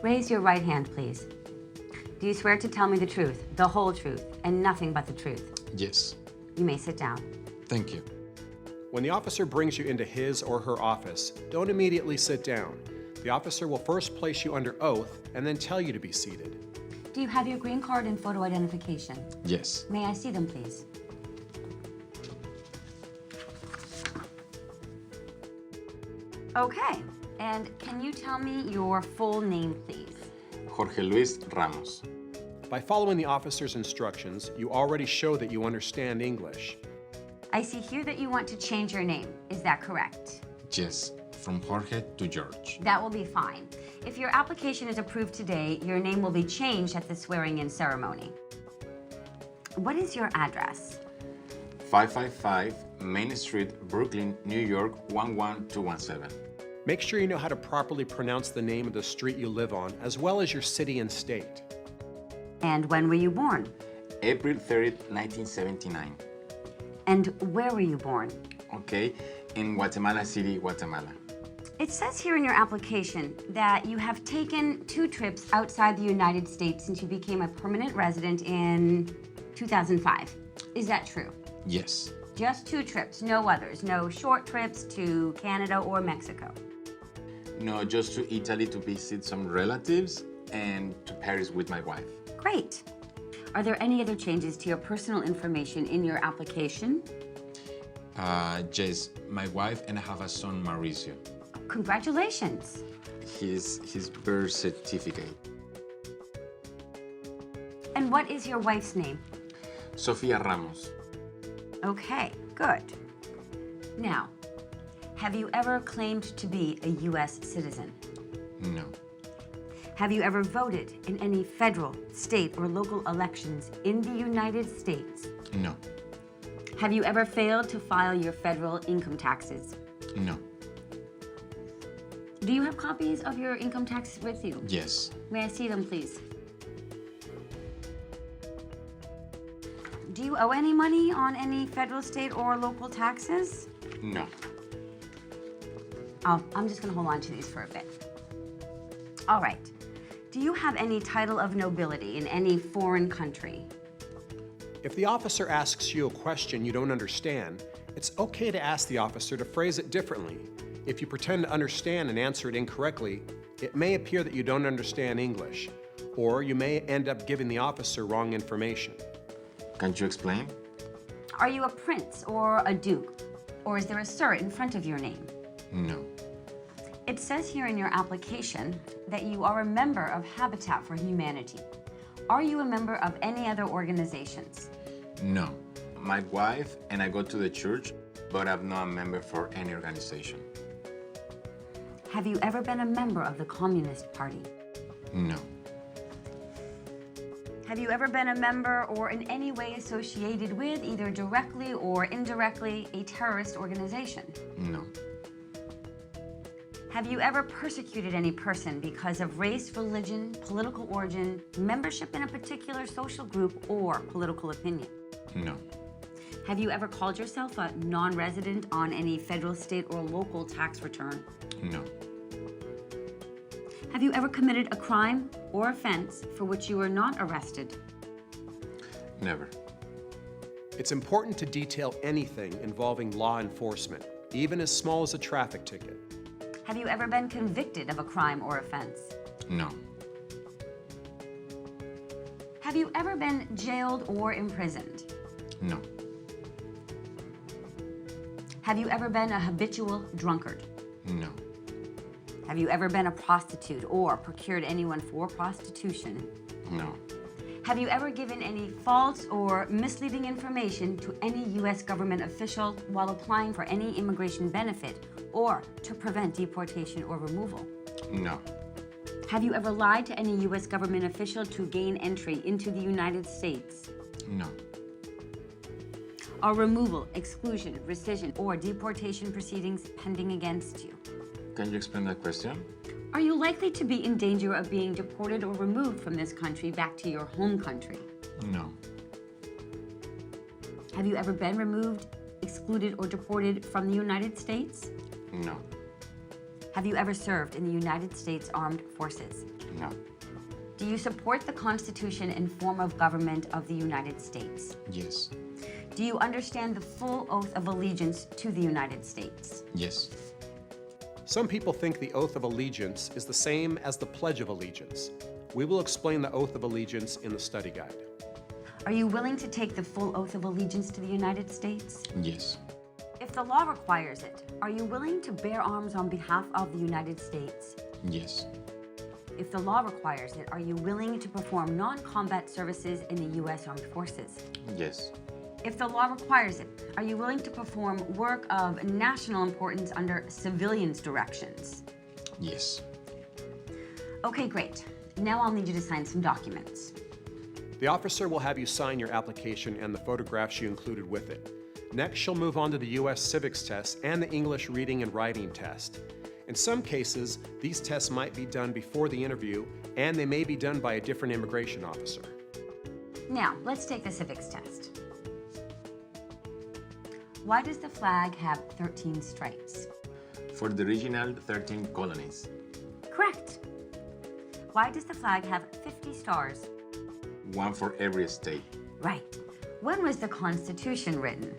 Raise your right hand, please. Do you swear to tell me the truth, the whole truth, and nothing but the truth? Yes. You may sit down. Thank you. When the officer brings you into his or her office, don't immediately sit down. The officer will first place you under oath and then tell you to be seated. Do you have your green card and photo identification? Yes. May I see them, please? Okay, and can you tell me your full name, please? Jorge Luis Ramos. By following the officer's instructions, you already show that you understand English. I see here that you want to change your name. Is that correct? Yes. From Jorge to George. That will be fine. If your application is approved today, your name will be changed at the swearing-in ceremony. What is your address? 555 Main Street, Brooklyn, New York 11217. Make sure you know how to properly pronounce the name of the street you live on, as well as your city and state. And when were you born? April 30th, 1979. And where were you born? Okay, in Guatemala City, Guatemala. It says here in your application that you have taken 2 trips outside the United States since you became a permanent resident in 2005. Is that true? Yes. Just 2 trips, no others, no short trips to Canada or Mexico. No, just to Italy to visit some relatives and to Paris with my wife. Great. Are there any other changes to your personal information in your application? Yes, my wife and I have a son, Mauricio. Congratulations. His birth certificate. And what is your wife's name? Sofia Ramos. Okay, good. Now, have you ever claimed to be a U.S. citizen? No. Have you ever voted in any federal, state, or local elections in the United States? No. Have you ever failed to file your federal income taxes? No. Do you have copies of your income taxes with you? Yes. May I see them, please? Do you owe any money on any federal, state, or local taxes? No. Oh, I'm just gonna hold on to these for a bit. All right. Do you have any title of nobility in any foreign country? If the officer asks you a question you don't understand, it's okay to ask the officer to phrase it differently. If you pretend to understand and answer it incorrectly, it may appear that you don't understand English, or you may end up giving the officer wrong information. Can you explain? Are you a prince or a duke? Or is there a sir in front of your name? No. It says here in your application that you are a member of Habitat for Humanity. Are you a member of any other organizations? No. My wife and I go to the church, but I'm not a member for any organization. Have you ever been a member of the Communist Party? No. Have you ever been a member or in any way associated with, either directly or indirectly, a terrorist organization? No. Have you ever persecuted any person because of race, religion, political origin, membership in a particular social group, or political opinion? No. Have you ever called yourself a non-resident on any federal, state, or local tax return? No. Have you ever committed a crime or offense for which you were not arrested? Never. It's important to detail anything involving law enforcement, even as small as a traffic ticket. Have you ever been convicted of a crime or offense? No. Have you ever been jailed or imprisoned? No. Have you ever been a habitual drunkard? No. Have you ever been a prostitute or procured anyone for prostitution? No. Have you ever given any false or misleading information to any U.S. government official while applying for any immigration benefit or to prevent deportation or removal? No. Have you ever lied to any U.S. government official to gain entry into the United States? No. Are removal, exclusion, rescission, or deportation proceedings pending against you? Can you explain that question? Are you likely to be in danger of being deported or removed from this country back to your home country? No. Have you ever been removed, excluded, or deported from the United States? No. Have you ever served in the United States Armed Forces? No. Do you support the Constitution and form of government of the United States? Yes. Do you understand the full oath of allegiance to the United States? Yes. Some people think the oath of allegiance is the same as the Pledge of Allegiance. We will explain the oath of allegiance in the study guide. Are you willing to take the full oath of allegiance to the United States? Yes. If the law requires it, are you willing to bear arms on behalf of the United States? Yes. If the law requires it, are you willing to perform non-combat services in the U.S. Armed Forces? Yes. If the law requires it, are you willing to perform work of national importance under civilians' directions? Yes. Okay, great. Now I'll need you to sign some documents. The officer will have you sign your application and the photographs you included with it. Next, she'll move on to the U.S. civics test and the English reading and writing test. In some cases, these tests might be done before the interview, and they may be done by a different immigration officer. Now, let's take the civics test. Why does the flag have 13 stripes? For the original 13 colonies. Correct. Why does the flag have 50 stars? One for every state. Right. When was the Constitution written?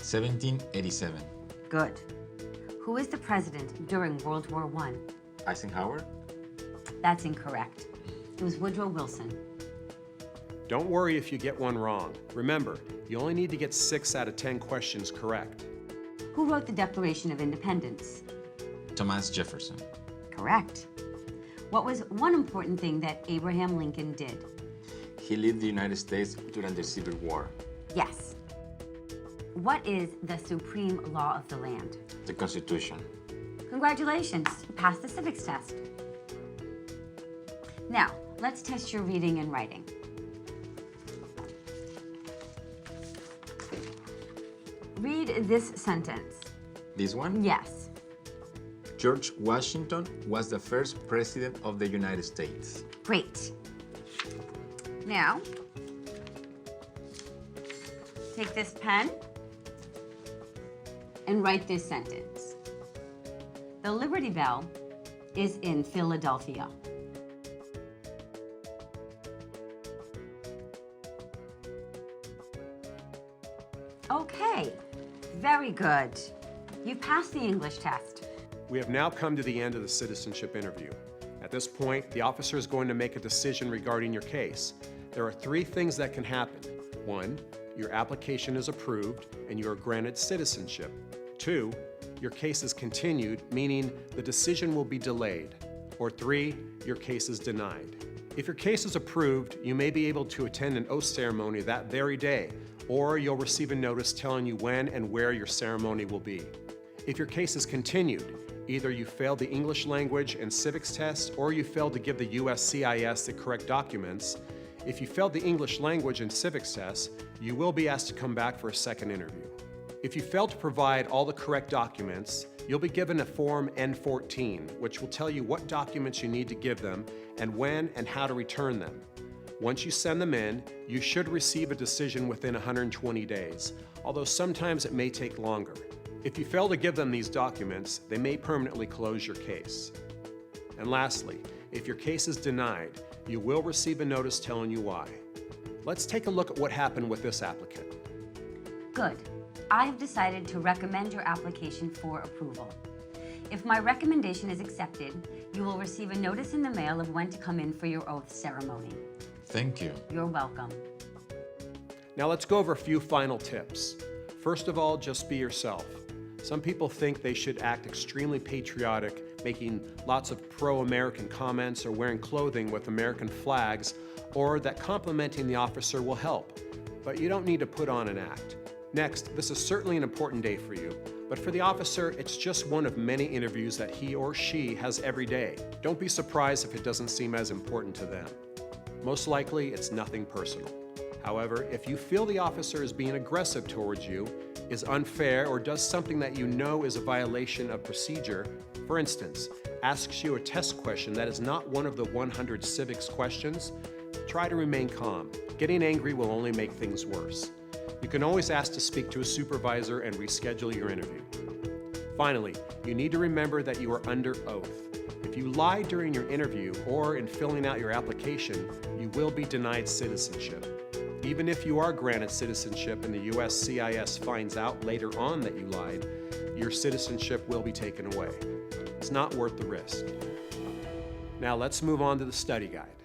1787. Good. Who was the president during World War I? Eisenhower. That's incorrect. It was Woodrow Wilson. Don't worry if you get one wrong. Remember, you only need to get 6 out of 10 questions correct. Who wrote the Declaration of Independence? Thomas Jefferson. Correct. What was one important thing that Abraham Lincoln did? He led the United States during the Civil War. Yes. What is the supreme law of the land? The Constitution. Congratulations, you passed the civics test. Now, let's test your reading and writing. Read this sentence. This one? Yes. George Washington was the first president of the United States. Great. Now, take this pen and write this sentence. The Liberty Bell is in Philadelphia. Okay, very good. You've passed the English test. We have now come to the end of the citizenship interview. At this point, the officer is going to make a decision regarding your case. There are 3 things that can happen. 1, your application is approved and you are granted citizenship. 2, your case is continued, meaning the decision will be delayed. Or 3, your case is denied. If your case is approved, you may be able to attend an oath ceremony that very day, or you'll receive a notice telling you when and where your ceremony will be. If your case is continued, either you failed the English language and civics test, or you failed to give the USCIS the correct documents. If you failed the English language and civics test, you will be asked to come back for a second interview. If you fail to provide all the correct documents, you'll be given a Form N-14, which will tell you what documents you need to give them and when and how to return them. Once you send them in, you should receive a decision within 120 days, although sometimes it may take longer. If you fail to give them these documents, they may permanently close your case. And lastly, if your case is denied, you will receive a notice telling you why. Let's take a look at what happened with this applicant. Good. I have decided to recommend your application for approval. If my recommendation is accepted, you will receive a notice in the mail of when to come in for your oath ceremony. Thank you. You're welcome. Now let's go over a few final tips. First of all, just be yourself. Some people think they should act extremely patriotic, making lots of pro-American comments or wearing clothing with American flags, or that complimenting the officer will help. But you don't need to put on an act. Next, this is certainly an important day for you, but for the officer, it's just one of many interviews that he or she has every day. Don't be surprised if it doesn't seem as important to them. Most likely, it's nothing personal. However, if you feel the officer is being aggressive towards you, is unfair, or does something that you know is a violation of procedure, for instance, asks you a test question that is not one of the 100 civics questions, try to remain calm. Getting angry will only make things worse. You can always ask to speak to a supervisor and reschedule your interview. Finally, you need to remember that you are under oath. If you lie during your interview or in filling out your application, you will be denied citizenship. Even if you are granted citizenship and the USCIS finds out later on that you lied, your citizenship will be taken away. It's not worth the risk. Now let's move on to the study guide.